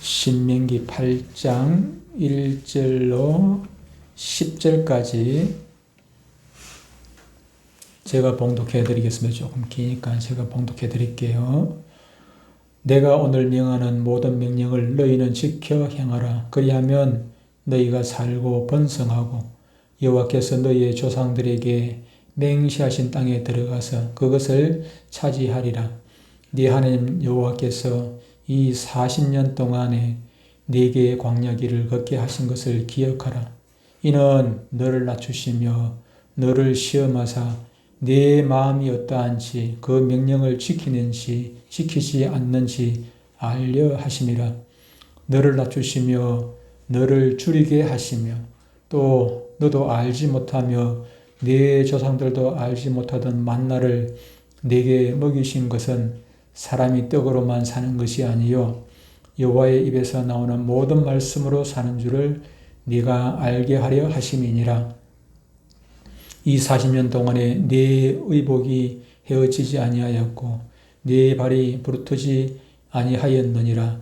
신명기 8장 1절로 10절까지 제가 봉독해 드리겠습니다. 조금 기니까 제가 봉독해 드릴게요. 내가 오늘 명하는 모든 명령을 너희는 지켜 행하라. 그리하면 너희가 살고 번성하고 여호와께서 너희의 조상들에게 맹세하신 땅에 들어가서 그것을 차지하리라. 네 하나님 여호와께서 이 40년 동안에 네게 광야길을 걷게 하신 것을 기억하라. 이는 너를 낮추시며 너를 시험하사 네 마음이 어떠한지 그 명령을 지키는지 지키지 않는지 알려 하심이라. 너를 낮추시며 너를 줄이게 하시며 또 너도 알지 못하며 네 조상들도 알지 못하던 만나를 네게 먹이신 것은 사람이 떡으로만 사는 것이 아니요 여호와의 입에서 나오는 모든 말씀으로 사는 줄을 네가 알게 하려 하심이니라. 이 40년 동안에 네 의복이 헤어지지 아니하였고 네 발이 부르트지 아니하였느니라.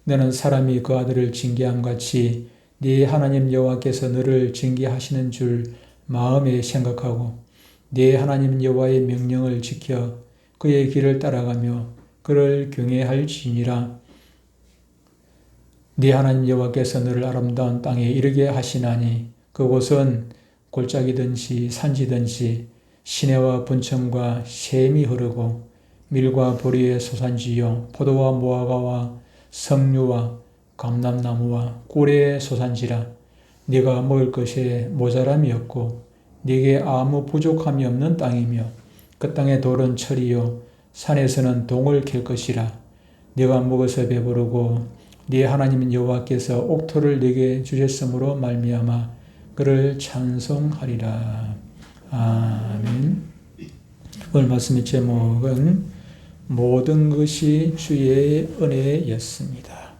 너는 사람이 그 아들을 징계함같이 네 하나님 여호와께서 너를 징계하시는 줄 마음에 생각하고 네 하나님 여호와의 명령을 지켜 그의 길을 따라가며 그를 경외할지니라. 네 하나님 여호와께서 너를 아름다운 땅에 이르게 하시나니 그곳은 골짜기든지 산지든지 시내와 분천과 샘이 흐르고 밀과 보리의 소산지요 포도와 무화과와 석류와 감람나무와 꿀의 소산지라. 네가 먹을 것에 모자람이 없고 네게 아무 부족함이 없는 땅이며 그 땅의 돌은 철이요 산에서는 동을 캘 것이라. 네가 먹어서 배부르고 네 하나님 여호와께서 옥토를 네게 주셨으므로 말미암아 그를 찬송하리라. 아멘. 오늘 말씀의 제목은 모든 것이 주의 은혜였습니다.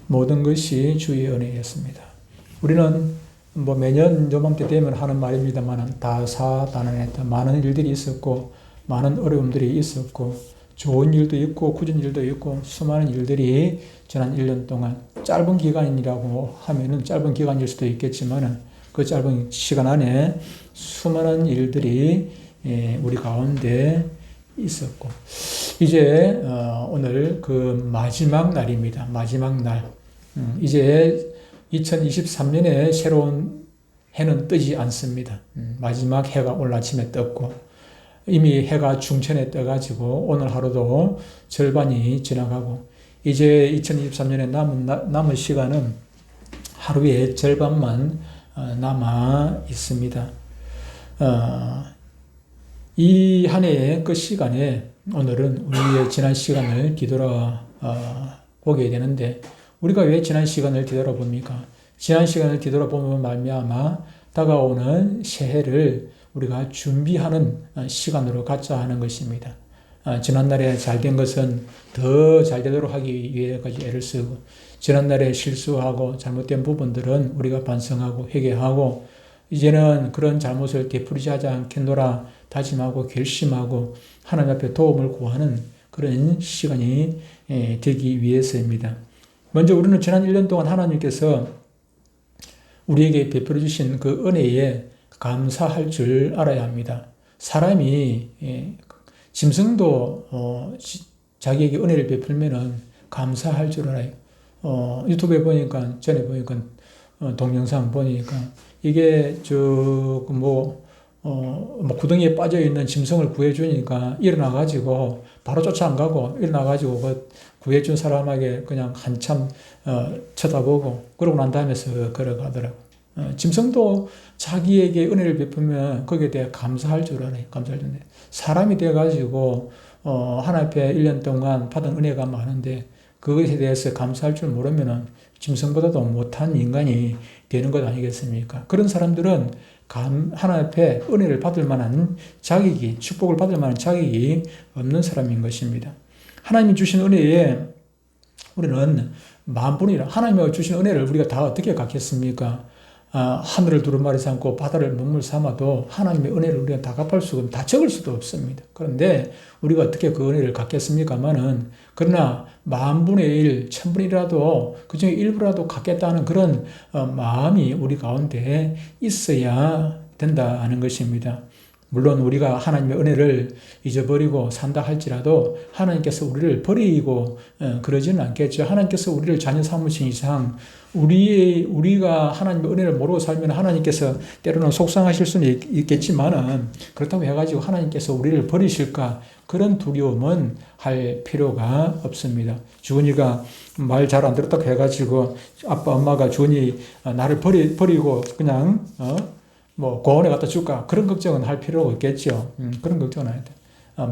모든 것이 주의 은혜였습니다. 우리는 매년 요맘때 되면 하는 말입니다만 다사다난했다. 많은 일들이 있었고 많은 어려움들이 있었고 좋은 일도 있고 굳은 일도 있고 수많은 일들이 지난 1년 동안 짧은 기간이라고 하면은 짧은 기간일 수도 있겠지만 그 짧은 시간 안에 수많은 일들이 우리 가운데 있었고 이제 오늘 그 마지막 날입니다. 마지막 날. 이제 2023년에 새로운 해는 뜨지 않습니다. 마지막 해가 오늘 아침에 떴고 이미 해가 중천에 떠가지고 오늘 하루도 절반이 지나가고 이제 2023년에 남은 시간은 하루의 절반만 남아 있습니다. 이 한 해의 끝 시간에 오늘은 우리의 지난 시간을 뒤돌아 보게 되는데 우리가 왜 지난 시간을 뒤돌아봅니까? 지난 시간을 뒤돌아보면 말미암아 다가오는 새해를 우리가 준비하는 시간으로 갖자 하는 것입니다. 지난날에 잘된 것은 더 잘되도록 하기 위해까지 애를 쓰고 지난날에 실수하고 잘못된 부분들은 우리가 반성하고 회개하고 이제는 그런 잘못을 되풀이지 하지 않겠노라 다짐하고 결심하고 하나님 앞에 도움을 구하는 그런 시간이 되기 위해서입니다. 먼저 우리는 지난 1년 동안 하나님께서 우리에게 베풀어 주신 그 은혜에 감사할 줄 알아야 합니다. 사람이 짐승도 자기에게 은혜를 베풀면은 감사할 줄 알아요. 유튜브에 보니까 전에 보니까 동영상 보니까 이게 구덩이에 빠져 있는 짐승을 구해주니까 일어나 가지고 바로 쫓아 안 가고 일어나 가지고 그 구해준 사람에게 그냥 한참 쳐다보고 그러고 난 다음에서 걸어가더라고. 짐승도 자기에게 은혜를 베푸면 거기에 대해 감사할 줄 알아요. 감사할 줄 알아요. 사람이 돼가지고 하나님 앞에 1년 동안 받은 은혜가 많은데 그것에 대해서 감사할 줄 모르면은 짐승보다도 못한 인간이 되는 것 아니겠습니까? 그런 사람들은 하나님 앞에 은혜를 받을 만한 자격이, 축복을 받을 만한 자격이 없는 사람인 것입니다. 하나님이 주신 은혜에 우리는 만분이라 하나님이 주신 은혜를 우리가 다 어떻게 갖겠습니까? 하늘을 두루마리 삼고 바다를 먹물 삼아도 하나님의 은혜를 우리가 다 갚을 수가 다 적을 수도 없습니다. 그런데 우리가 어떻게 그 은혜를 갚겠습니까마는 그러나 만분의 1, 천분이라도 그중에 일부라도 갚겠다는 그런 마음이 우리 가운데 있어야 된다는 것입니다. 물론 우리가 하나님의 은혜를 잊어버리고 산다 할지라도 하나님께서 우리를 버리고 그러지는 않겠죠. 하나님께서 우리를 자녀 삼으신 이상 우리가 하나님의 은혜를 모르고 살면 하나님께서 때로는 속상하실 수는 있겠지만은 그렇다고 해가지고 하나님께서 우리를 버리실까 그런 두려움은 할 필요가 없습니다. 주은이가 말 잘 안 들었다고 해가지고 아빠 엄마가 주은이 나를 버리고 그냥 고원에 갖다 줄까? 그런 걱정은 할 필요가 없겠죠. 그런 걱정은 안 해야 돼.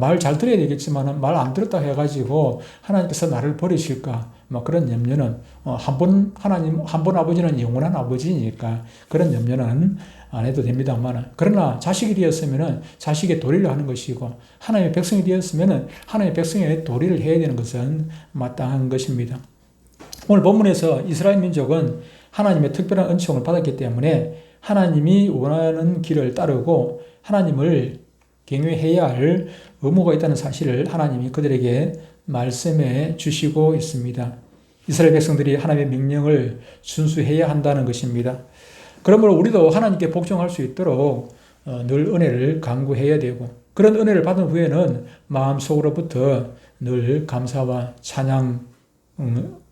말 잘 들어야 되겠지만 말 안 들었다 해가지고 하나님께서 나를 버리실까? 그런 염려는 한 번 아버지는 영원한 아버지니까 그런 염려는 안 해도 됩니다만 그러나 자식이 되었으면 자식의 도리를 하는 것이고 하나님의 백성이 되었으면 하나님의 백성의 도리를 해야 되는 것은 마땅한 것입니다. 오늘 본문에서 이스라엘 민족은 하나님의 특별한 은총을 받았기 때문에 하나님이 원하는 길을 따르고 하나님을 경외해야 할 의무가 있다는 사실을 하나님이 그들에게 말씀해 주시고 있습니다. 이스라엘 백성들이 하나님의 명령을 순수해야 한다는 것입니다. 그러므로 우리도 하나님께 복종할 수 있도록 늘 은혜를 간구해야 되고 그런 은혜를 받은 후에는 마음속으로부터 늘 감사와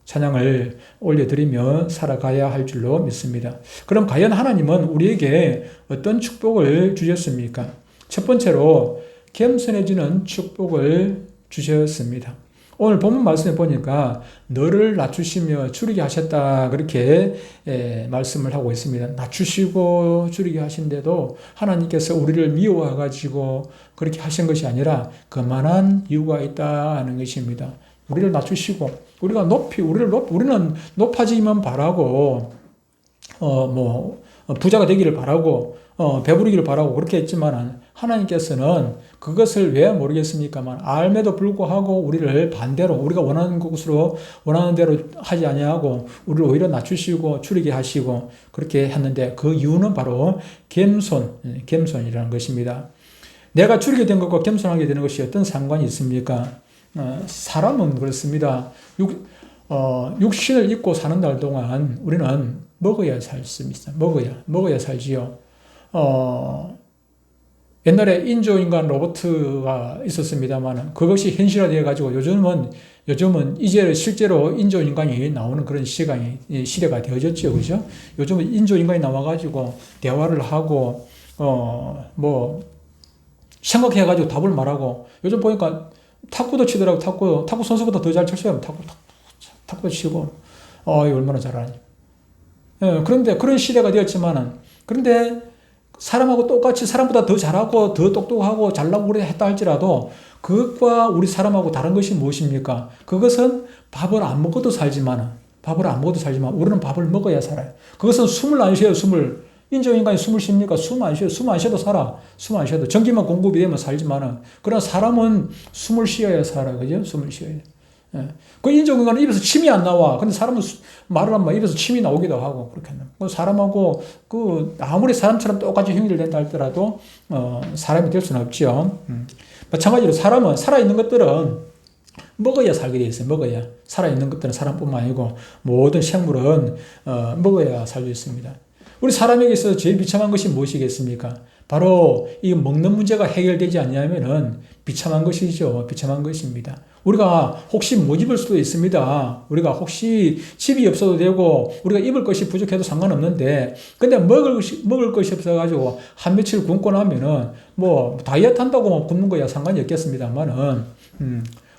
찬양을 올려드리며 살아가야 할 줄로 믿습니다. 그럼 과연 하나님은 우리에게 어떤 축복을 주셨습니까? 첫 번째로 겸손해지는 축복을 주셨습니다. 오늘 본문 말씀에 보니까 너를 낮추시며 줄이게 하셨다 그렇게 말씀을 하고 있습니다. 낮추시고 줄이게 하신데도 하나님께서 우리를 미워해가지고 그렇게 하신 것이 아니라 그만한 이유가 있다는 것입니다. 우리를 낮추시고 우리는 높아지기만 바라고 부자가 되기를 바라고 배부르기를 바라고 그렇게 했지만 하나님께서는 그것을 왜 모르겠습니까만 알매도 불구하고 우리를 반대로 우리가 원하는 대로 하지 아니하고 우리를 오히려 낮추시고 줄이게 하시고 그렇게 했는데 그 이유는 바로 겸손이라는 것입니다. 내가 줄이게 된 것과 겸손하게 되는 것이 어떤 상관이 있습니까? 사람은 그렇습니다. 육신을 입고 사는 날 동안 우리는 먹어야 살 수 있습니다. 먹어야 살지요. 옛날에 인조인간 로봇가 있었습니다만 그것이 현실화되어 가지고 요즘은 이제 실제로 인조인간이 나오는 그런 시대가 되어졌죠. 그죠? 요즘은 인조인간이 나와가지고 대화를 하고 생각해가지고 답을 말하고 요즘 보니까 탁구도 치더라고. 탁구 선수보다 더 잘 쳤어요. 탁구도 치고 이거 얼마나 잘하니. 그런데 그런 시대가 되었지만은 그런데 사람하고 똑같이 사람보다 더 잘하고 더 똑똑하고 잘나고 그래 했다 할지라도 그것과 우리 사람하고 다른 것이 무엇입니까? 그것은 밥을 안 먹어도 살지만 우리는 밥을 먹어야 살아요. 그것은 숨을 안 쉬어요. 인조인간이 숨을 쉽니까? 숨 안 쉬어요. 숨 안 쉬어도 살아. 숨 안 쉬어도 전기만 공급이 되면 살지만은 그러나 사람은 숨을 쉬어야 살아요. 그죠? 숨을 쉬어야 돼. 그 인조인간은 입에서 침이 안 나와. 근데 사람은 말을 하면 입에서 침이 나오기도 하고 그렇게 한다. 사람하고 아무리 사람처럼 똑같이 형질 된다 할지라도 사람이 될 수는 없죠. 마찬가지로 사람은 살아있는 것들은 먹어야 살게 돼 있어요. 먹어야 살아있는 것들은 사람뿐만 아니고 모든 생물은 먹어야 살고 있습니다. 우리 사람에게 있어서 제일 비참한 것이 무엇이겠습니까? 바로 이 먹는 문제가 해결되지 않냐면은 비참한 것이죠. 비참한 것입니다. 우리가 혹시 못 입을 수도 있습니다. 우리가 혹시 집이 없어도 되고 우리가 입을 것이 부족해도 상관없는데 근데 먹을 것이 없어가지고 한 며칠 굶고 나면은 다이어트 한다고 굶는 거야 상관이 없겠습니다만은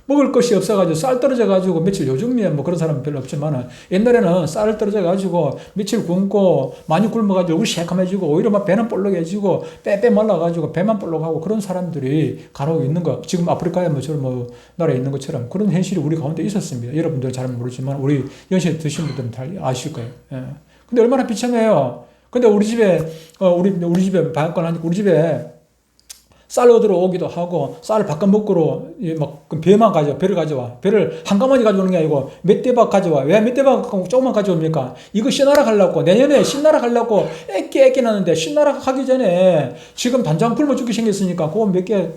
먹을 것이 없어가지고 쌀 떨어져가지고 며칠 요즘에 그런 사람은 별로 없지만 옛날에는 쌀 떨어져가지고 며칠 굶고 많이 굶어가지고 얼굴이 새카매지고 오히려 배는 볼록해지고 빼빼 말라가지고 배만 볼록하고 그런 사람들이 간혹 있는 거 지금 아프리카에 나라에 있는 것처럼 그런 현실이 우리 가운데 있었습니다. 여러분들은 잘 모르지만 우리 연세 드신 분들은 다 아실 거예요. 근데 얼마나 비참해요. 근데 우리 집에 방앗간 하니까 우리 집에 쌀 얻으러 오기도 하고 쌀 바깥 먹고로 막 배만 가져와, 배를 가져와. 배를 한 가마니 가져오는 게 아니고 몇 대박 가져와. 왜 몇 대박 조금만 가져옵니까? 이거 신나라 가려고, 내년에 신나라 가려고 애끼 나는데, 신나라 가기 전에 지금 단장 굶어 죽기 생겼으니까 그거 몇 개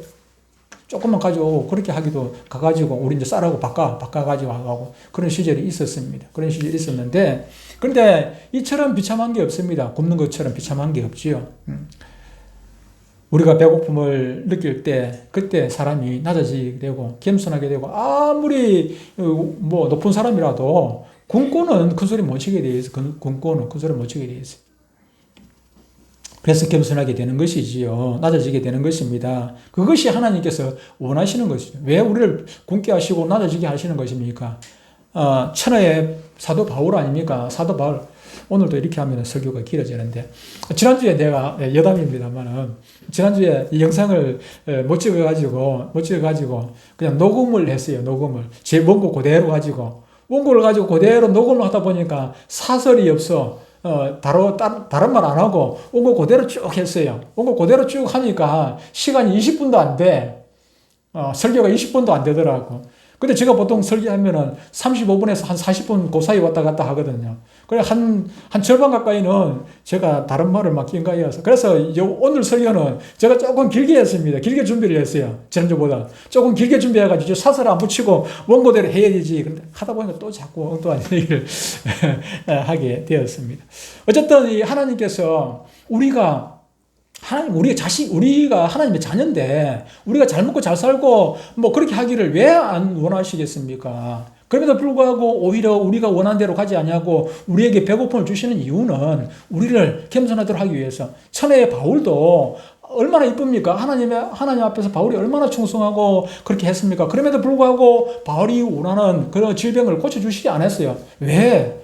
조금만 가져오고, 그렇게 하기도 가가지고 우리 이제 쌀하고 바꿔가지고 하고 그런 시절이 있었습니다. 그런 시절이 있었는데, 그런데 이처럼 비참한 게 없습니다. 굶는 것처럼 비참한 게 없지요. 우리가 배고픔을 느낄 때, 그때 사람이 낮아지게 되고 겸손하게 되고, 아무리 뭐 높은 사람이라도 굶고는 큰 소리 못 치게 돼 있어. 굶고는 큰 소리 못 치게 돼 있어. 그래서 겸손하게 되는 것이지요. 낮아지게 되는 것입니다. 그것이 하나님께서 원하시는 것이죠. 왜 우리를 굶게 하시고 낮아지게 하시는 것입니까? 천하의 사도 바울 아닙니까? 사도 바울. 오늘도 이렇게 하면 설교가 길어지는데, 지난주에 내가 여담입니다만은, 지난주에 이 영상을 못 찍어가지고 그냥 녹음을 했어요. 녹음을 제 원고 그대로 가지고, 원고를 가지고 그대로 녹음을 하다 보니까 사설이 없어. 다른 말 안 하고 원고 그대로 쭉 했어요. 원고 그대로 쭉 하니까 시간이 20분도 안 돼. 설교가 20분도 안 되더라고. 근데 제가 보통 설교하면은 35분에서 한 40분 그 사이 왔다 갔다 하거든요. 그래, 한 절반 가까이는 제가 다른 말을 막 낀가이어서. 그래서 오늘 설교는 제가 조금 길게 했습니다. 길게 준비를 했어요. 지난주보다. 조금 길게 준비해가지고 사설 안 붙이고 원고대로 해야 되지. 근데 하다 보니까 또 자꾸 엉뚱한 얘기를 하게 되었습니다. 어쨌든 이 하나님께서 우리가 하나님의 자녀인데, 우리가 잘 먹고 잘 살고, 뭐, 그렇게 하기를 왜 안 원하시겠습니까? 그럼에도 불구하고, 오히려 우리가 원하는 대로 가지 않냐고, 우리에게 배고픔을 주시는 이유는, 우리를 겸손하도록 하기 위해서. 천하의 바울도 얼마나 이쁩니까? 하나님 앞에서 바울이 얼마나 충성하고, 그렇게 했습니까? 그럼에도 불구하고, 바울이 원하는 그런 질병을 고쳐주시지 않았어요. 왜?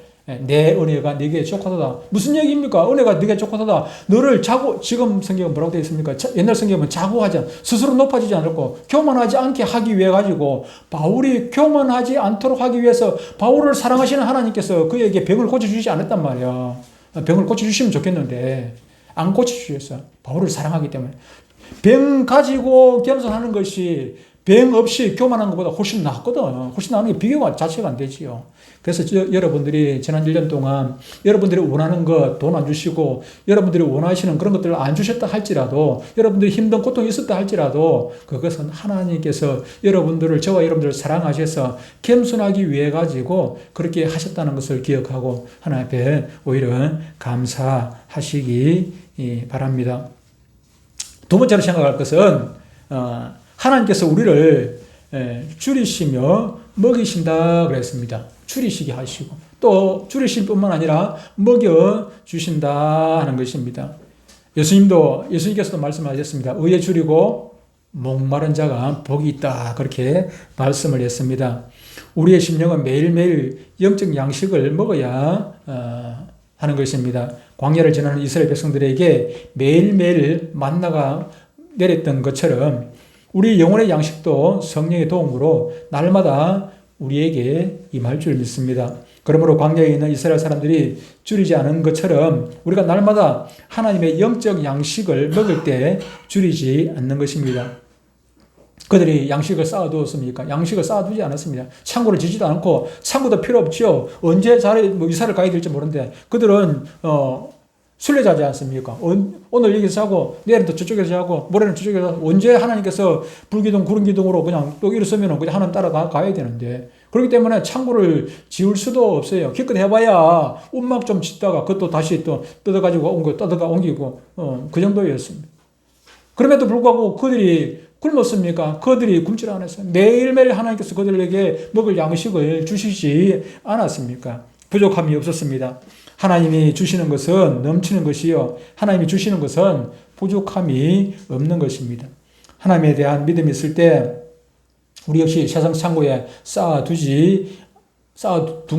내 은혜가 네게 족하도다. 무슨 얘기입니까? 은혜가 네게 족하도다. 너를 지금 성경은 뭐라고 되어 있습니까? 옛날 성경은 자고하지 스스로 높아지지 않고 교만하지 않게 하기 위해 가지고, 바울이 교만하지 않도록 하기 위해서 바울을 사랑하시는 하나님께서 그에게 병을 고쳐주지 않았단 말이야. 병을 고쳐주시면 좋겠는데 안 고쳐주셨어. 바울을 사랑하기 때문에. 병 가지고 겸손하는 것이 병 없이 교만한 것보다 훨씬 낫거든. 훨씬 나은 게 비교가 자체가 안 되지요. 그래서 여러분들이 지난 1년 동안 여러분들이 원하는 것 돈 안 주시고, 여러분들이 원하시는 그런 것들을 안 주셨다 할지라도, 여러분들이 힘든 고통이 있었다 할지라도, 그것은 하나님께서 저와 여러분들을 사랑하셔서 겸손하기 위해 가지고 그렇게 하셨다는 것을 기억하고 하나님 앞에 오히려 감사하시기 바랍니다. 두 번째로 생각할 것은, 하나님께서 우리를 줄이시며 먹이신다 그랬습니다. 줄이시게 하시고, 또 줄이실 뿐만 아니라 먹여주신다 하는 것입니다. 예수님께서도 말씀하셨습니다. 의에 줄이고 목마른 자가 복이 있다, 그렇게 말씀을 했습니다. 우리의 심령은 매일매일 영적 양식을 먹어야 하는 것입니다. 광야를 지나는 이스라엘 백성들에게 매일매일 만나가 내렸던 것처럼, 우리 영혼의 양식도 성령의 도움으로 날마다 우리에게 임할 줄 믿습니다. 그러므로 광야에 있는 이스라엘 사람들이 줄이지 않은 것처럼 우리가 날마다 하나님의 영적 양식을 먹을 때 줄이지 않는 것입니다. 그들이 양식을 쌓아두었습니까? 양식을 쌓아두지 않았습니다. 창고를 지지도 않고, 창고도 필요 없죠. 언제 이사를 가야 될지 모르는데, 그들은 순례자지 않습니까? 오늘 여기서 자고, 내일은 또 저쪽에서 자고, 모레는 저쪽에서, 언제 하나님께서 불기둥, 구름기둥으로 그냥 또 일어서면 그냥 하나님 따라가야 되는데, 그렇기 때문에 창고를 지울 수도 없어요. 기껏 해봐야 움막 좀 짓다가 그것도 다시 또 뜯어가 옮기고, 그 정도였습니다. 그럼에도 불구하고 그들이 굶었습니까? 그들이 굶질 않았어요. 매일매일 하나님께서 그들에게 먹을 양식을 주시지 않았습니까? 부족함이 없었습니다. 하나님이 주시는 것은 넘치는 것이요, 하나님이 주시는 것은 부족함이 없는 것입니다. 하나님에 대한 믿음이 있을 때 우리 역시 세상 창고에 쌓아둔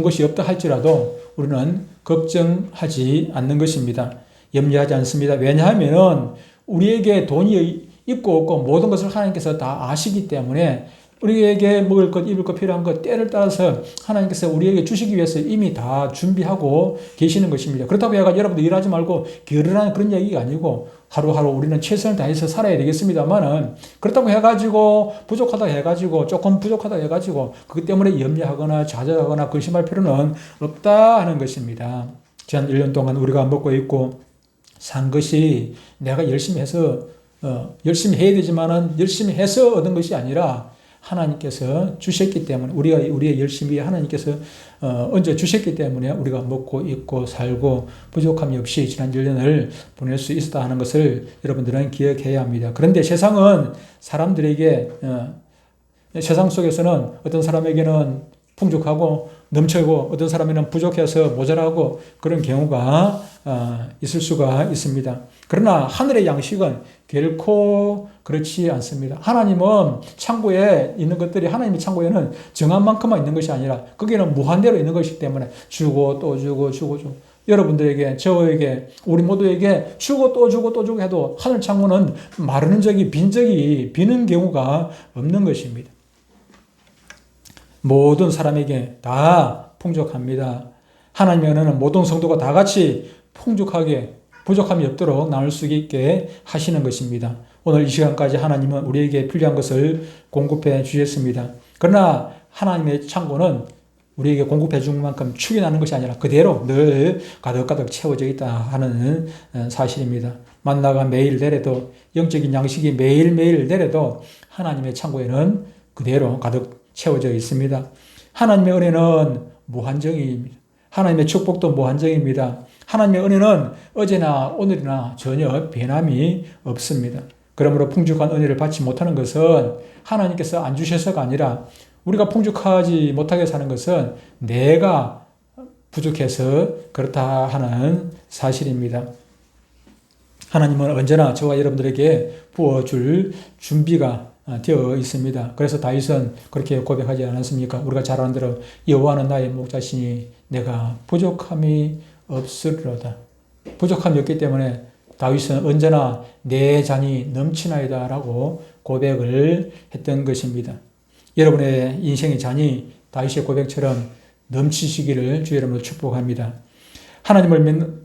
것이 없다 할지라도 우리는 걱정하지 않는 것입니다. 염려하지 않습니다. 왜냐하면 우리에게 돈이 있고 없고 모든 것을 하나님께서 다 아시기 때문에 우리에게 먹을 것, 입을 것, 필요한 것, 때를 따라서 하나님께서 우리에게 주시기 위해서 이미 다 준비하고 계시는 것입니다. 그렇다고 해가 여러분들 일하지 말고 게으르라는 그런 얘기가 아니고 하루하루 우리는 최선을 다해서 살아야 되겠습니다만은 그렇다고 해가지고 부족하다 해가지고 조금 부족하다 해가지고 그것 때문에 염려하거나 좌절하거나 근심할 필요는 없다 하는 것입니다. 지난 1년 동안 우리가 먹고 있고 산 것이 내가 열심히 해서 열심히 해야 되지만은 열심히 해서 얻은 것이 아니라 하나님께서 주셨기 때문에 우리의 열심히 하나님께서 얹어 주셨기 때문에 우리가 먹고 입고 살고 부족함이 없이 지난 1년을 보낼 수 있었다 하는 것을 여러분들은 기억해야 합니다. 그런데 세상은 사람들에게 세상 속에서는 어떤 사람에게는 풍족하고 넘치고 어떤 사람에게는 부족해서 모자라고 그런 경우가 있을 수가 있습니다. 그러나 하늘의 양식은 결코 그렇지 않습니다. 하나님은 창고에 있는 것들이 하나님의 창고에는 정한 만큼만 있는 것이 아니라 거기는 무한대로 있는 것이기 때문에 주고 또 주고 주고 주고 여러분들에게 저에게 우리 모두에게 주고 또 주고 또 주고 해도 하늘 창고는 마르는 적이 비는 경우가 없는 것입니다. 모든 사람에게 다 풍족합니다. 하나님의 은혜는 모든 성도가 다 같이 풍족하게 부족함이 없도록 나눌 수 있게 하시는 것입니다. 오늘 이 시간까지 하나님은 우리에게 필요한 것을 공급해 주셨습니다. 그러나 하나님의 창고는 우리에게 공급해 준 만큼 축이 나는 것이 아니라 그대로 늘 가득가득 채워져 있다 하는 사실입니다. 만나가 매일 내려도 영적인 양식이 매일매일 내려도 하나님의 창고에는 그대로 가득 채워져 있습니다. 하나님의 은혜는 무한정입니다. 하나님의 축복도 무한정입니다. 하나님의 은혜는 어제나 오늘이나 전혀 변함이 없습니다. 그러므로 풍족한 은혜를 받지 못하는 것은 하나님께서 안 주셔서가 아니라 우리가 풍족하지 못하게 사는 것은 내가 부족해서 그렇다 하는 사실입니다. 하나님은 언제나 저와 여러분들에게 부어줄 준비가 되어 있습니다. 그래서 다윗은 그렇게 고백하지 않았습니까? 우리가 잘 아는 대로 여호와는 나의 목자시니 내가 부족함이 없으리로다. 부족함이 없기 때문에 다윗은 언제나 내 잔이 넘치나이다 라고 고백을 했던 것입니다. 여러분의 인생의 잔이 다윗의 고백처럼 넘치시기를 주 여러분으로 축복합니다. 하나님을 믿는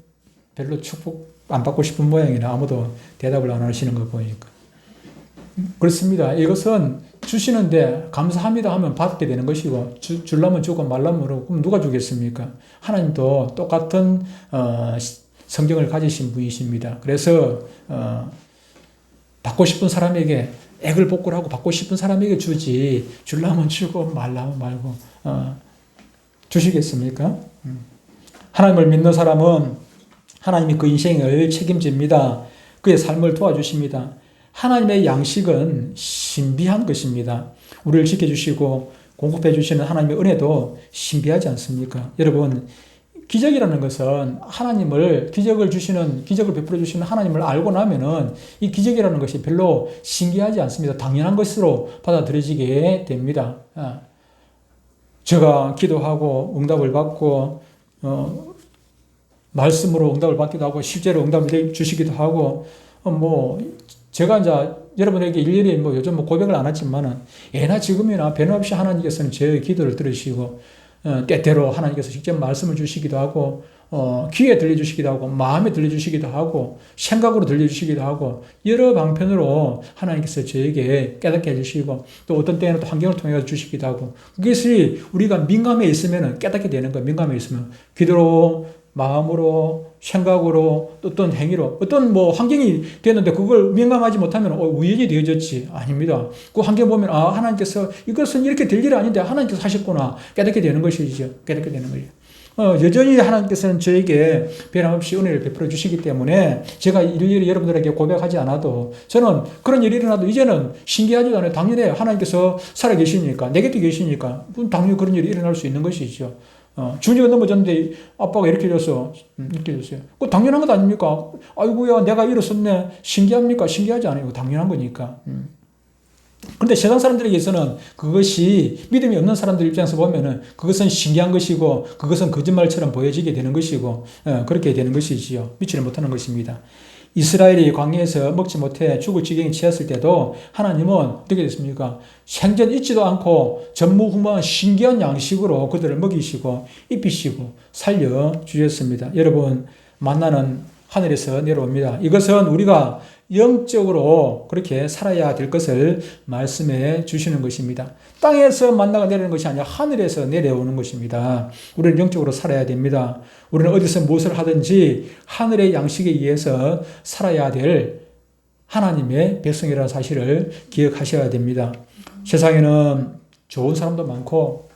별로 축복 안 받고 싶은 모양이나 아무도 대답을 안 하시는 거 보니까 그렇습니다. 이것은 주시는데 감사합니다 하면 받게 되는 것이고 주려면 주고 말라면 모르고 그럼 누가 주겠습니까? 하나님도 똑같은 성경을 가지신 분이십니다. 그래서 받고 싶은 사람에게 액을 복구하고 받고 싶은 사람에게 주지 주려면 주고 말라면 말고 주시겠습니까? 하나님을 믿는 사람은 하나님이 그 인생을 책임집니다. 그의 삶을 도와주십니다. 하나님의 양식은 신비한 것입니다. 우리를 지켜주시고 공급해 주시는 하나님의 은혜도 신비하지 않습니까? 여러분, 기적이라는 것은 기적을 베풀어 주시는 하나님을 알고 나면은 이 기적이라는 것이 별로 신기하지 않습니다. 당연한 것으로 받아들여지게 됩니다. 제가 기도하고 응답을 받고, 말씀으로 응답을 받기도 하고, 실제로 응답을 주시기도 하고, 제가 이제 여러분에게 일일이 요즘 고백을 안 하지만은 예나 지금이나 변함없이 하나님께서는 제 기도를 들으시고 때때로 하나님께서 직접 말씀을 주시기도 하고 귀에 들려주시기도 하고 마음에 들려주시기도 하고 생각으로 들려주시기도 하고 여러 방편으로 하나님께서 저에게 깨닫게 해주시고 또 어떤 때에는 또 환경을 통해 주시기도 하고 그것이 우리가 민감해 있으면 깨닫게 되는 거예요. 민감해 있으면 기도로 마음으로 생각으로 어떤 행위로 어떤 환경이 되는데 그걸 민감하지 못하면 우연히 되어졌지 아닙니다. 그 환경 보면 하나님께서 이것은 이렇게 될 일이 아닌데 하나님께서 하셨구나 깨닫게 되는 것이죠. 깨닫게 되는 거예요. 여전히 하나님께서는 저에게 변함없이 은혜를 베풀어 주시기 때문에 제가 일일이 여러분들에게 고백하지 않아도 저는 그런 일이 일어나도 이제는 신기하지도 않아요. 당연히 하나님께서 살아계시니까 내 곁에 계시니까 당연히 그런 일이 일어날 수 있는 것이죠. 준이가 넘어졌는데 아빠가 이렇게 해줬어. 이렇게 해줬어요. 그거 당연한 것 아닙니까? 아이고야, 내가 일어섰네. 신기합니까? 신기하지 않아요. 당연한 거니까. 그런데 세상 사람들에게서는 그것이 믿음이 없는 사람들 입장에서 보면은 그것은 신기한 것이고 그것은 거짓말처럼 보여지게 되는 것이고 그렇게 되는 것이지요. 믿지를 못하는 것입니다. 이스라엘이 광야에서 먹지 못해 죽을 지경에 처했을 때도 하나님은 어떻게 됐습니까? 생전 잊지도 않고 전무후무한 신기한 양식으로 그들을 먹이시고 입히시고 살려주셨습니다. 여러분, 만나는 하늘에서 내려옵니다. 이것은 우리가 영적으로 그렇게 살아야 될 것을 말씀해 주시는 것입니다. 땅에서 만나가 내리는 것이 아니라 하늘에서 내려오는 것입니다. 우리는 영적으로 살아야 됩니다. 우리는 어디서 무엇을 하든지 하늘의 양식에 의해서 살아야 될 하나님의 백성이라는 사실을 기억하셔야 됩니다. 세상에는 좋은 사람도 많고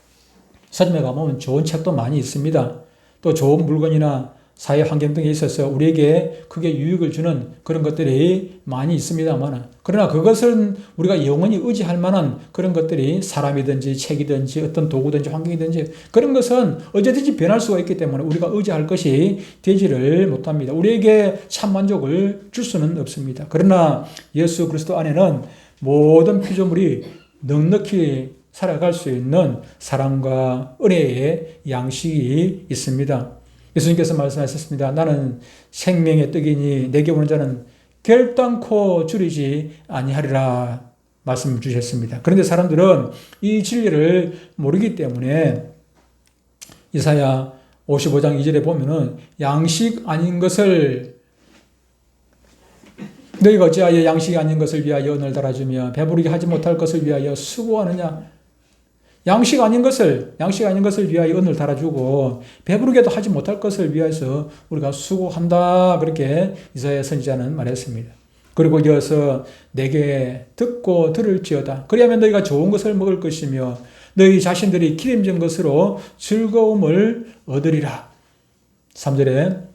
서점에 가보면 좋은 책도 많이 있습니다. 또 좋은 물건이나 사회 환경 등에 있어서 우리에게 크게 유익을 주는 그런 것들이 많이 있습니다만, 그러나 그것은 우리가 영원히 의지할 만한 그런 것들이 사람이든지 책이든지 어떤 도구든지 환경이든지 그런 것은 언제든지 변할 수가 있기 때문에 우리가 의지할 것이 되지를 못합니다. 우리에게 참 만족을 줄 수는 없습니다. 그러나 예수 그리스도 안에는 모든 피조물이 넉넉히 살아갈 수 있는 사랑과 은혜의 양식이 있습니다. 예수님께서 말씀하셨습니다. 나는 생명의 떡이니 내게 오는 자는 결단코 줄이지 아니하리라 말씀 주셨습니다. 그런데 사람들은 이 진리를 모르기 때문에 이사야 55장 2절에 보면은 양식 아닌 것을 너희가 어찌하여 양식이 아닌 것을 위하여 언을 달아주며 배부르게 하지 못할 것을 위하여 수고하느냐. 양식 아닌 것을 위하여 언을 달아주고 배부르게도 하지 못할 것을 위해서 우리가 수고한다. 그렇게 이사야 선지자는 말했습니다. 그리고 이어서 내게 듣고 들을지어다. 그리하면 너희가 좋은 것을 먹을 것이며 너희 자신들이 기름진 것으로 즐거움을 얻으리라. 3절에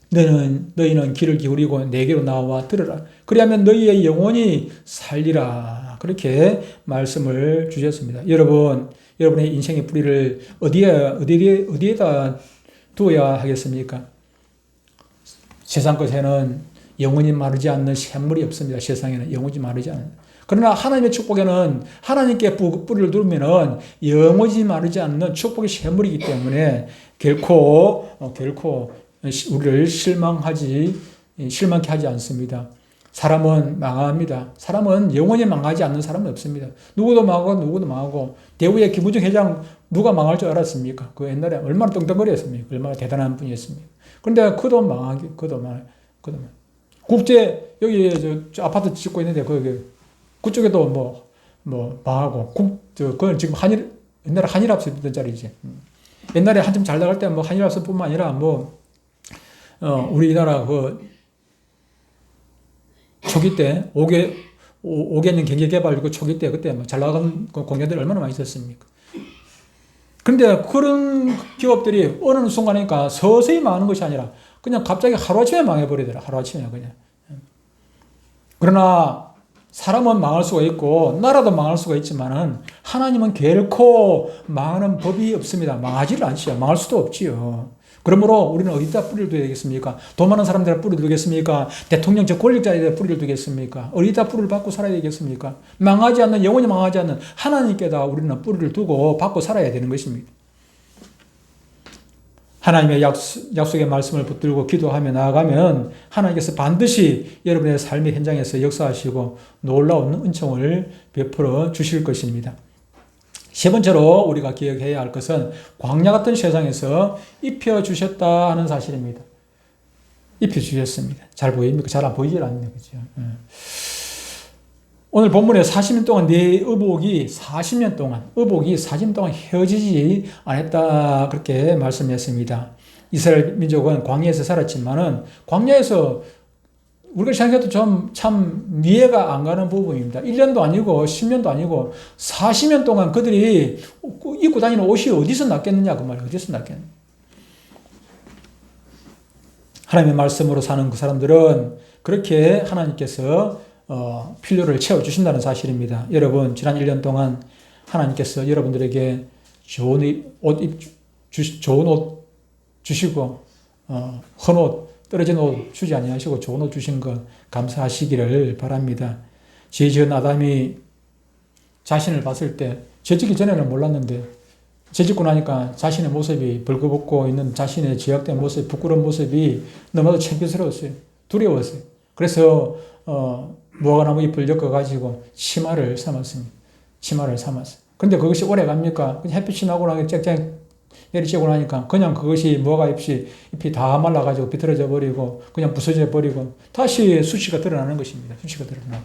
너희는 귀를 기울이고 내게로 나와 들으라. 그리하면 너희의 영혼이 살리라. 그렇게 말씀을 주셨습니다. 여러분의 인생의 뿌리를 어디에다 두어야 하겠습니까? 세상 것에는 영원히 마르지 않는 샘물이 없습니다. 세상에는 영원히 마르지 않는. 그러나 하나님의 축복에는 하나님께 뿌리를 두면은 영원히 마르지 않는 축복의 샘물이기 때문에 결코 우리를 실망케 하지 않습니다. 사람은 망합니다. 사람은 영원히 망하지 않는 사람은 없습니다. 누구도 망하고 대우의 김우중 회장 누가 망할 줄 알았습니까? 그 옛날에 얼마나 떵떵거렸습니까? 얼마나 대단한 분이었습니까? 그런데 그도 망. 국제 여기 저 아파트 짓고 있는데 그쪽에도 뭐 망하고 그건 지금 옛날에 한일합수 있던 자리지. 옛날에 한참 잘 나갈 때 한일합수뿐만 아니라 우리나라 초기 때 5개년 경제개발 초기 때 그때 잘 나가는 공연들이 얼마나 많이 있었습니까? 그런데 그런 기업들이 어느 순간이니까 서서히 망하는 것이 아니라 그냥 갑자기 하루아침에 망해버리더라. 하루아침에 그냥. 그러나 사람은 망할 수가 있고 나라도 망할 수가 있지만은 하나님은 결코 망하는 법이 없습니다. 망하지를 않지요. 망할 수도 없지요. 그러므로 우리는 어디다 뿌리를 둬야 되겠습니까? 돈 많은 사람들한테 뿌리를 두겠습니까? 대통령적 권력자에게 뿌리를 두겠습니까? 어디다 뿌리를 받고 살아야 되겠습니까? 영원히 망하지 않는 하나님께다 우리는 뿌리를 두고 받고 살아야 되는 것입니다. 하나님의 약속의 말씀을 붙들고 기도하며 나아가면 하나님께서 반드시 여러분의 삶의 현장에서 역사하시고 놀라운 은총을 베풀어 주실 것입니다. 세 번째로 우리가 기억해야 할 것은 광야 같은 세상에서 입혀주셨다 하는 사실입니다. 입혀주셨습니다. 잘 보입니까? 잘 안 보이질 않네요. 그죠? 오늘 본문에 40년 동안 내 의복이 40년 동안 헤어지지 않았다. 그렇게 말씀했습니다. 이스라엘 민족은 광야에서 살았지만은 광야에서 우리가 생각해도 참 이해가 안 가는 부분입니다. 1년도 아니고 10년도 아니고 40년 동안 그들이 입고 다니는 옷이 어디서 났겠느냐 그 말이에요. 어디서 났겠느냐. 하나님의 말씀으로 사는 그 사람들은 그렇게 하나님께서 필요를 채워주신다는 사실입니다. 여러분 지난 1년 동안 하나님께서 여러분들에게 좋은 옷 주시고 헌 옷 떨어진 옷 주지 아니하시고 좋은 옷 주신 것 감사하시기를 바랍니다. 죄 지은 아담이 자신을 봤을 때 죄짓기 전에는 몰랐는데 죄짓고 나니까 자신의 모습이 벌거벗고 있는 자신의 죄악된 모습, 부끄러운 모습이 너무나도 창피스러웠어요. 두려웠어요. 그래서 무화과나무 잎을 엮어가지고 치마를 삼았습니다. 치마를 삼았어요. 근데 그것이 오래 갑니까? 햇빛이 나고 나서 쨍쨍 내리쬐고 나니까 그냥 그것이 무화과 잎이 다 말라가지고 비틀어져 버리고 그냥 부서져 버리고 다시 수치가 드러나는 것입니다. 수치가 드러나고.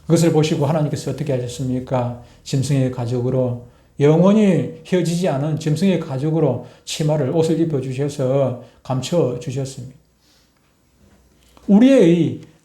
그것을 보시고 하나님께서 어떻게 하셨습니까? 짐승의 가죽으로 영원히 헤어지지 않은 짐승의 가죽으로 치마를 옷을 입혀주셔서 감춰주셨습니다.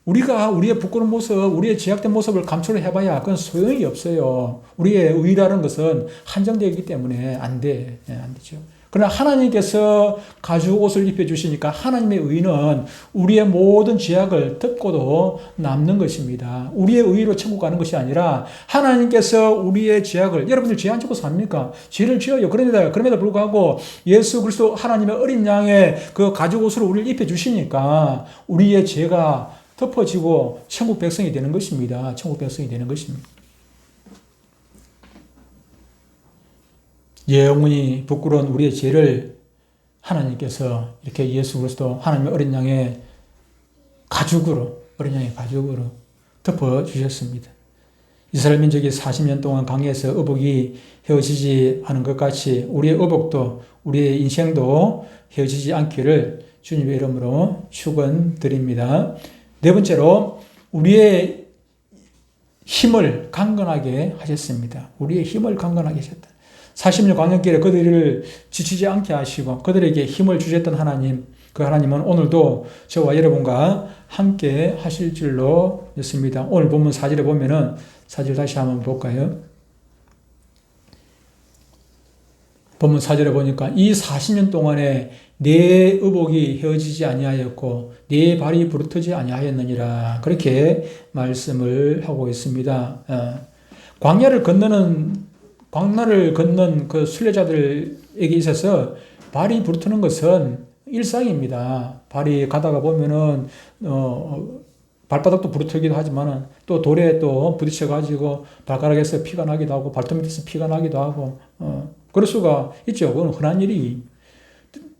우리가 우리의 부끄러운 모습, 우리의 제약된 모습을 감추려 해봐야 그건 소용이 없어요. 우리의 의라는 것은 한정되어 있기 때문에 안 되죠. 그러나 하나님께서 가죽 옷을 입혀주시니까 하나님의 의는 우리의 모든 죄악을 덮고도 남는 것입니다. 우리의 의로 천국 가는 것이 아니라 하나님께서 우리의 죄악을, 여러분들 죄 안 짓고 삽니까? 죄를 지어요. 그럼에도 불구하고 예수 그리스도 하나님의 어린 양의 그 가죽 옷으로 우리를 입혀주시니까 우리의 죄가 덮어지고 천국 백성이 되는 것입니다. 천국 백성이 되는 것입니다. 영원히 부끄러운 우리의 죄를 하나님께서 이렇게 예수 그리스도 하나님의 어린 양의 가죽으로 덮어주셨습니다. 이스라엘 민족이 40년 동안 강해서 의복이 헤어지지 않은 것 같이 우리의 의복도 우리의 인생도 헤어지지 않기를 주님의 이름으로 축원드립니다. 네 번째로 우리의 힘을 강건하게 하셨습니다. 우리의 힘을 강건하게 하셨다. 40년 광야길에 그들을 지치지 않게 하시고 그들에게 힘을 주셨던 하나님, 그 하나님은 오늘도 저와 여러분과 함께 하실 줄로 믿습니다. 오늘 본문 4절에 보면은 4절 다시 한번 볼까요? 본문 4절에 보니까 이 40년 동안에 내 의복이 헤어지지 아니하였고 내 발이 부르트지 아니하였느니라 그렇게 말씀을 하고 있습니다. 광야를 걷는 그 순례자들에게 있어서 발이 부르트는 것은 일상입니다. 발이 가다가 보면은 발바닥도 부르트기도 하지만 또 돌에 또 부딪혀가지고 발가락에서 피가 나기도 하고 발톱 밑에서 피가 나기도 하고 그럴 수가 있죠. 그건 흔한 일이.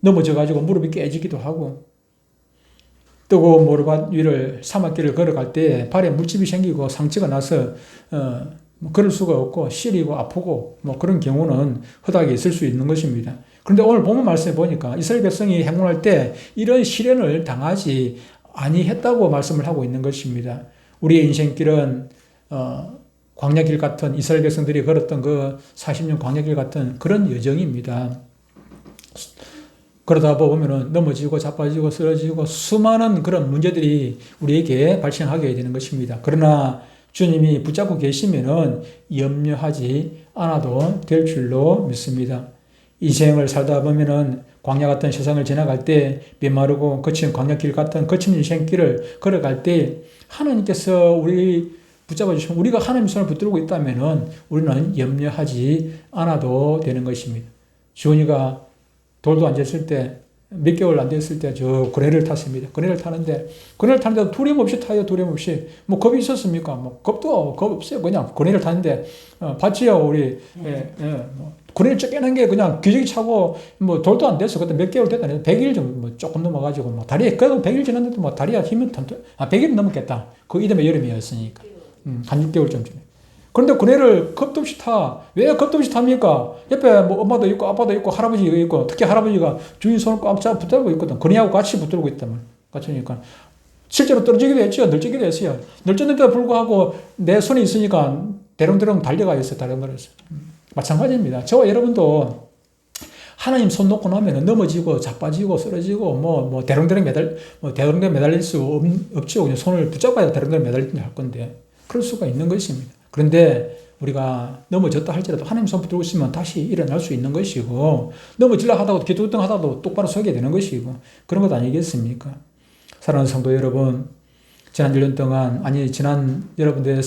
넘어져가지고 무릎이 깨지기도 하고 뜨거운 모래밭 위를 사막길을 걸어갈 때 발에 물집이 생기고 상처가 나서 그럴 수가 없고 시리고 아프고 뭐 그런 경우는 허다하게 있을 수 있는 것입니다. 그런데 오늘 본문 말씀에 보니까 이스라엘 백성이 행군할 때 이런 시련을 당하지 아니했다고 말씀을 하고 있는 것입니다. 우리의 인생길은 광야길 같은 이스라엘 백성들이 걸었던 그 40년 광야길 같은 그런 여정입니다. 그러다 보면은 넘어지고 자빠지고 쓰러지고 수많은 그런 문제들이 우리에게 발생하게 되는 것입니다. 그러나 주님이 붙잡고 계시면은 염려하지 않아도 될 줄로 믿습니다. 인생을 살다 보면은 광야 같은 세상을 지나갈 때 메마르고 거친 광야길 같은 거친 인생길을 걸어갈 때 하나님께서 우리 붙잡아 주시면 우리가 하나님의 손을 붙들고 있다면은 우리는 염려하지 않아도 되는 것입니다. 주원이가 돌도 안 됐을 때, 몇 개월 안 됐을 때 저 그네를 탔습니다. 그네를 타는데도 두려움 없이 타요, 두려움 없이. 뭐 겁이 있었습니까? 뭐 겁 없어요. 그냥 그네를 타는데, 봤지요, 우리. 뭐 그네를 쫓겨난 게 그냥 기저귀 차고, 뭐 돌도 안 됐어. 그때 몇 개월 됐다. 100일 정도 뭐 조금 넘어가지고, 뭐 다리에, 그래도 100일 지났는데도 뭐 다리가 힘이 100일 넘었겠다. 그 이듬해 여름이었으니까. 한 6개월쯤 전에. 그런데 그네를 겁도 없이 타. 왜 겁도 없이 탑니까? 옆에 뭐 엄마도 있고 아빠도 있고 할아버지가 있고 특히 할아버지가 주인 손을 꽉 잡아 붙들고 있거든. 그네하고 같이 붙들고 있다면. 같으니까. 실제로 떨어지기도 했죠. 늘지기도 했어요. 늘졌는데도 불구하고 내 손이 있으니까 대롱대롱 달려가 있어요. 달려버렸어요. 마찬가지입니다. 저와 여러분도 하나님 손 놓고 나면 넘어지고 자빠지고 쓰러지고 대롱대롱 매달릴 수 없죠. 그냥 손을 붙잡아야 대롱대롱 매달릴 건데. 그럴 수가 있는 것입니다. 그런데 우리가 넘어졌다 할지라도 하나님 손 붙들고 있으면 다시 일어날 수 있는 것이고 넘어질라 하다가도 기둥 하다가도 똑바로 서게 되는 것이고 그런 것 아니겠습니까? 사랑하는 성도 여러분, 지난 1년 동안 지난 여러분들의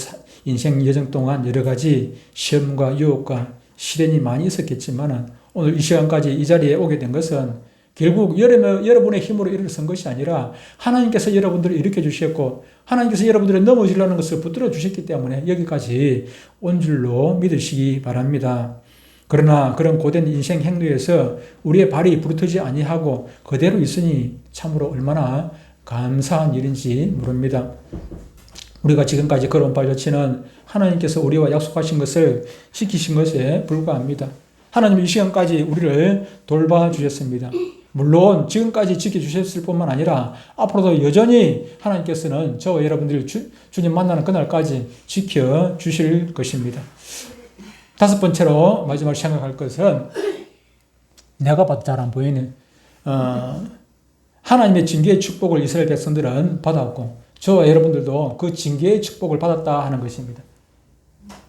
인생 여정 동안 여러 가지 시험과 유혹과 시련이 많이 있었겠지만 오늘 이 시간까지 이 자리에 오게 된 것은 결국 여러분의 힘으로 일어선 것이 아니라 하나님께서 여러분들을 일으켜 주셨고 하나님께서 여러분들을 넘어지려는 것을 붙들어 주셨기 때문에 여기까지 온 줄로 믿으시기 바랍니다. 그러나 그런 고된 인생 행로에서 우리의 발이 부르트지 아니하고 그대로 있으니 참으로 얼마나 감사한 일인지 모릅니다. 우리가 지금까지 걸어온 바 자체는 하나님께서 우리와 약속하신 것을 지키신 것에 불과합니다. 하나님 이 시간까지 우리를 돌봐주셨습니다. 물론 지금까지 지켜주셨을 뿐만 아니라 앞으로도 여전히 하나님께서는 저와 여러분들이 주님 만나는 그날까지 지켜주실 것입니다. 다섯 번째로 마지막으로 생각할 것은 내가 봐도 잘 안 보이는 하나님의 징계의 축복을 이스라엘 백성들은 받았고 저와 여러분들도 그 징계의 축복을 받았다 하는 것입니다.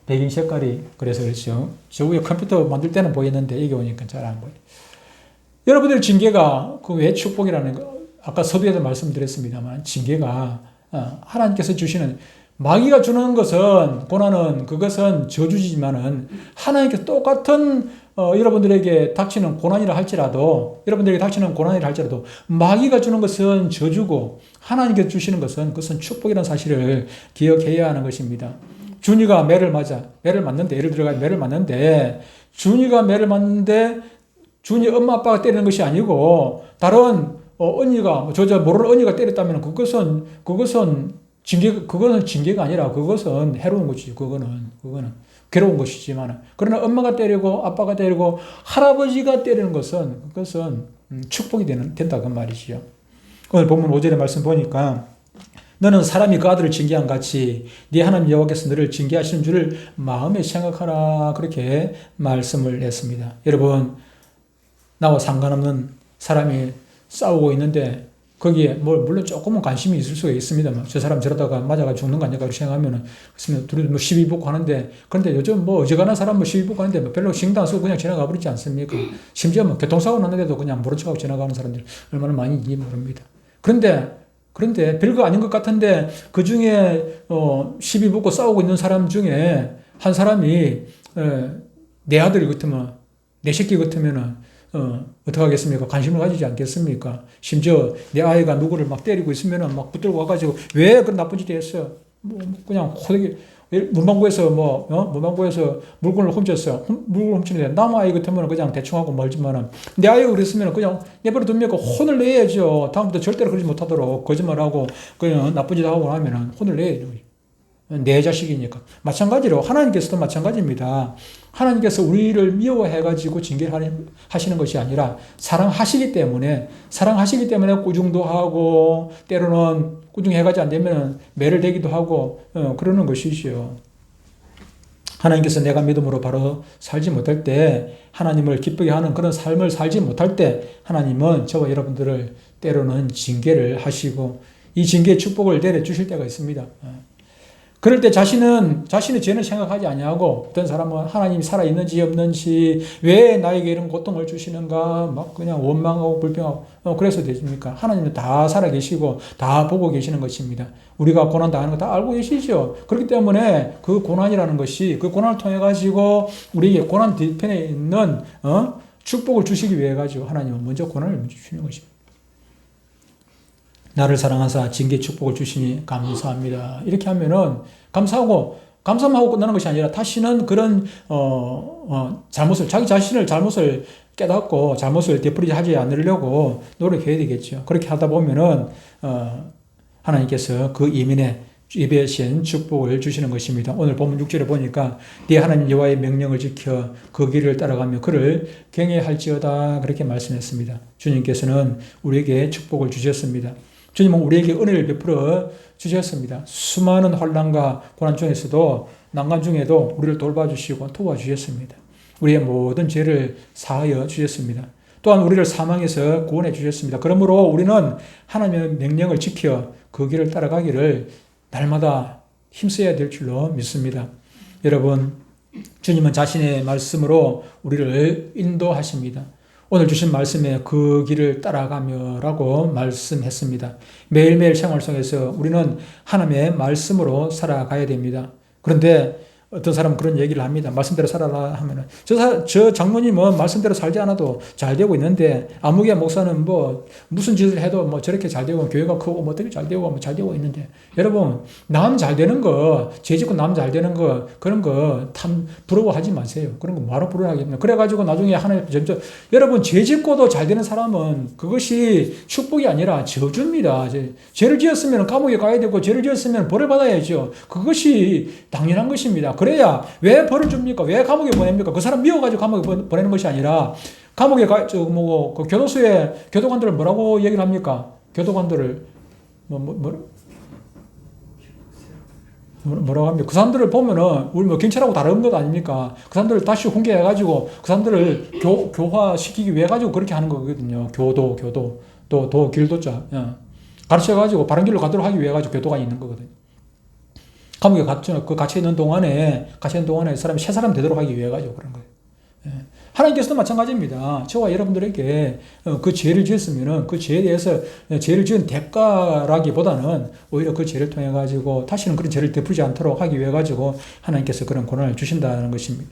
배경 색깔이 그래서 그렇죠. 저 위에 컴퓨터 만들 때는 보이는데 이게 오니까 잘 안 보여요. 여러분들 징계가 그 왜 축복이라는 거 아까 서두에도 말씀드렸습니다만 징계가 하나님께서 주시는 마귀가 주는 것은 고난은 그것은 저주지만은 하나님께서 똑같은 여러분들에게 닥치는 고난이라 할지라도 여러분들에게 닥치는 고난이라 할지라도 마귀가 주는 것은 저주고 하나님께서 주시는 것은 그것은 축복이라는 사실을 기억해야 하는 것입니다. 준이가 매를 맞는데 예를 들어가 매를 맞는데 준이가 매를 맞는데 준이 엄마 아빠가 때리는 것이 아니고 다른 언니가 모르는 언니가 때렸다면 그것은 징계가 아니라 그것은 해로운 것이지. 그거는 괴로운 것이지만 그러나 엄마가 때리고 아빠가 때리고 할아버지가 때리는 것은 그것은 축복이 된다 그 말이지요. 오늘 본문 5절의 말씀 보니까 너는 사람이 그 아들을 징계한 같이 네 하나님 여호와께서 너를 징계하시는 줄을 마음에 생각하라 그렇게 말씀을 했습니다. 여러분 나와 상관없는 사람이 싸우고 있는데 거기에 물론 조금은 관심이 있을 수가 있습니다만 저 사람 저러다가 맞아가 죽는 거 아닐까 그렇게 생각하면은 둘이 시비 붙고 하는데 그런데 요즘 어지간한 사람 시비 붙고 하는데 별로 신경 안 쓰고 그냥 지나가 버리지 않습니까? 심지어 교통사고 났는데도 그냥 모른 척하고 지나가는 사람들 얼마나 많이 있는지 모릅니다. 그런데 별거 아닌 것 같은데 그 중에 시비 붙고 싸우고 있는 사람 중에 한 사람이 내 아들 같으면 내 새끼 같으면은 어떻게 하겠습니까? 관심을 가지지 않겠습니까? 심지어 내 아이가 누구를 막 때리고 있으면은 막 붙들고 와가지고 왜 그런 나쁜 짓을 했어? 그냥 호되게 문방구에서 물건을 훔쳤어. 물건을 훔치는데 남 아이 같으면 그냥 대충 하고 말지만은 내 아이가 그랬으면 그냥 내버려 두면 혼을 내야죠. 다음부터 절대로 그러지 못하도록 거짓말하고 그냥 나쁜 짓 하고 나면은 혼을 내야죠. 내 자식이니까. 마찬가지로 하나님께서도 마찬가지입니다. 하나님께서 우리를 미워해가지고 징계를 하시는 것이 아니라 사랑하시기 때문에 꾸중도 하고 때로는 꾸중해가지 안 되면 매를 대기도 하고 그러는 것이지요. 하나님께서 내가 믿음으로 바로 살지 못할 때 하나님을 기쁘게 하는 그런 삶을 살지 못할 때 하나님은 저와 여러분들을 때로는 징계를 하시고 이 징계의 축복을 내려주실 때가 있습니다. 그럴 때 자신의 죄는 생각하지 아니하고 어떤 사람은 하나님이 살아있는지 없는지 왜 나에게 이런 고통을 주시는가 막 그냥 원망하고 불평하고 그래서 되십니까? 하나님은 다 살아계시고 다 보고 계시는 것입니다. 우리가 고난 당하는 거 다 알고 계시죠. 그렇기 때문에 그 고난이라는 것이 그 고난을 통해 가지고 우리에게 고난 뒤편에 있는 축복을 주시기 위해 가지고 하나님은 먼저 고난을 주시는 것입니다. 나를 사랑하사 징계 축복을 주시니 감사합니다. 이렇게 하면은 감사만 하고 끝나는 것이 아니라 다시는 그런 자기 자신을 잘못을 깨닫고 잘못을 되풀이하지 않으려고 노력해야 되겠죠. 그렇게 하다 보면은 하나님께서 그 이민의 입에신 축복을 주시는 것입니다. 오늘 본문 6절에 보니까 네 하나님 여호와의 명령을 지켜 그 길을 따라가며 그를 경외할지어다 그렇게 말씀했습니다. 주님께서는 우리에게 축복을 주셨습니다. 주님은 우리에게 은혜를 베풀어 주셨습니다. 수많은 환난과 고난 중에서도 난관 중에도 우리를 돌봐주시고 도와주셨습니다. 우리의 모든 죄를 사하여 주셨습니다. 또한 우리를 사망에서 구원해 주셨습니다. 그러므로 우리는 하나님의 명령을 지켜 그 길을 따라가기를 날마다 힘써야 될 줄로 믿습니다. 여러분, 주님은 자신의 말씀으로 우리를 인도하십니다. 오늘 주신 말씀에 그 길을 따라가며라고 말씀했습니다. 매일매일 생활 속에서 우리는 하나님의 말씀으로 살아가야 됩니다. 그런데 어떤 사람은 그런 얘기를 합니다. 말씀대로 살아라 하면은 저 장로님은 말씀대로 살지 않아도 잘 되고 있는데 아무개 목사는 뭐 무슨 짓을 해도 뭐 저렇게 잘 되고 교회가 크고 뭐 어떻게 잘 되고 뭐 잘 되고 있는데 여러분 남 잘 되는 거 죄짓고 남 잘 되는 거 그런 거 참 부러워하지 마세요. 그런 거 뭐하러 부러워하겠나. 그래가지고 나중에 하나님 점점 여러분 죄짓고도 잘 되는 사람은 그것이 축복이 아니라 저주입니다. 죄를 지었으면 감옥에 가야 되고 죄를 지었으면 벌을 받아야죠. 그것이 당연한 것입니다. 그래야 왜 벌을 줍니까? 왜 감옥에 보냅니까? 그 사람 미워가지고 감옥에 보내는 것이 아니라 감옥에 그 교도소에 교도관들을 뭐라고 얘기를 합니까? 교도관들을 뭐라고 합니까? 그 사람들을 보면은 우리 뭐 경찰하고 다른 것 아닙니까? 그 사람들을 다시 훈계해가지고 그 사람들을 교화시키기 위해 가지고 그렇게 하는 거거든요. 도 길도자 가르쳐가지고 바른 길로 가도록 하기 위해 가지고 교도관이 있는 거거든요. 감옥에 갇혀 있는 동안에 사람이 새 사람 되도록 하기 위해 가지고 그런 거예요. 하나님께서도 마찬가지입니다. 저와 여러분들에게 그 죄를 지었으면은 그 죄에 대해서 죄를 지은 대가라기보다는 오히려 그 죄를 통해 가지고 다시는 그런 죄를 되풀지 않도록 하기 위해 가지고 하나님께서 그런 고난을 주신다는 것입니다.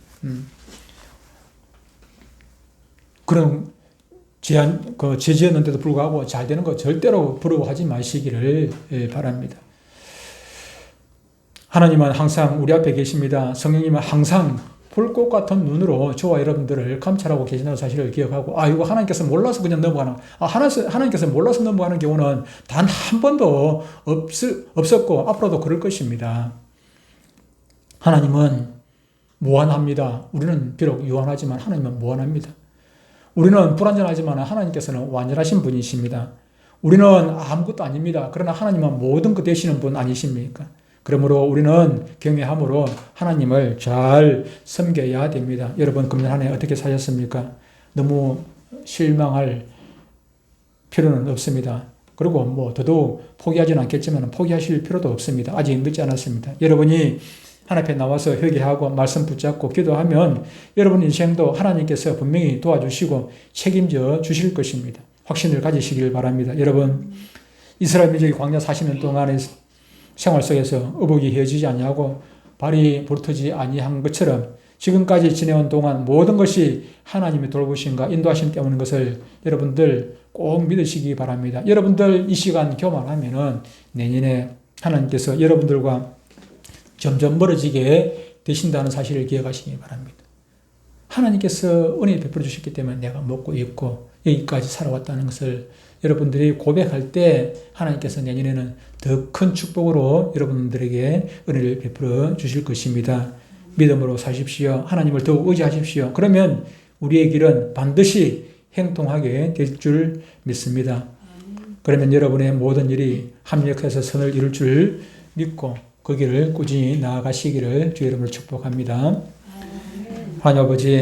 그런 죄 지었는데도 불구하고 잘 되는 거 절대로 부러워하지 마시기를 바랍니다. 하나님은 항상 우리 앞에 계십니다. 성령님은 항상 불꽃 같은 눈으로 저와 여러분들을 감찰하고 계신다는 사실을 기억하고 이거 하나님께서 몰라서 그냥 넘어가는 하나님께서 몰라서 넘어가는 경우는 단 한 번도 없었고 앞으로도 그럴 것입니다. 하나님은 무한합니다. 우리는 비록 유한하지만 하나님은 무한합니다. 우리는 불완전하지만 하나님께서는 완전하신 분이십니다. 우리는 아무것도 아닙니다. 그러나 하나님은 모든 것 되시는 분 아니십니까? 그러므로 우리는 경외함으로 하나님을 잘 섬겨야 됩니다. 여러분 금년 한 해 어떻게 사셨습니까? 너무 실망할 필요는 없습니다. 그리고 뭐 더더욱 포기하지는 않겠지만 포기하실 필요도 없습니다. 아직 늦지 않았습니다. 여러분이 하나님 앞에 나와서 회개하고 말씀 붙잡고 기도하면 여러분 인생도 하나님께서 분명히 도와주시고 책임져 주실 것입니다. 확신을 가지시길 바랍니다. 여러분 이스라엘 민족이 광야 40년 동안에 생활 속에서 의복이 헤어지지 아니하고 발이 부르트지 아니한 것처럼 지금까지 지내온 동안 모든 것이 하나님의 돌보심과 인도하심 때문인 것을 여러분들 꼭 믿으시기 바랍니다. 여러분들 이 시간 교만하면은 내년에 하나님께서 여러분들과 점점 멀어지게 되신다는 사실을 기억하시기 바랍니다. 하나님께서 은혜 베풀어 주셨기 때문에 내가 먹고 입고 여기까지 살아왔다는 것을 여러분들이 고백할 때 하나님께서 내년에는 더 큰 축복으로 여러분들에게 은혜를 베풀어 주실 것입니다. 믿음으로 사십시오. 하나님을 더욱 의지하십시오. 그러면 우리의 길은 반드시 행통하게 될 줄 믿습니다. 그러면 여러분의 모든 일이 합력해서 선을 이룰 줄 믿고 그 길을 꾸준히 나아가시기를 주의 이름으로 축복합니다. 하나님 아버지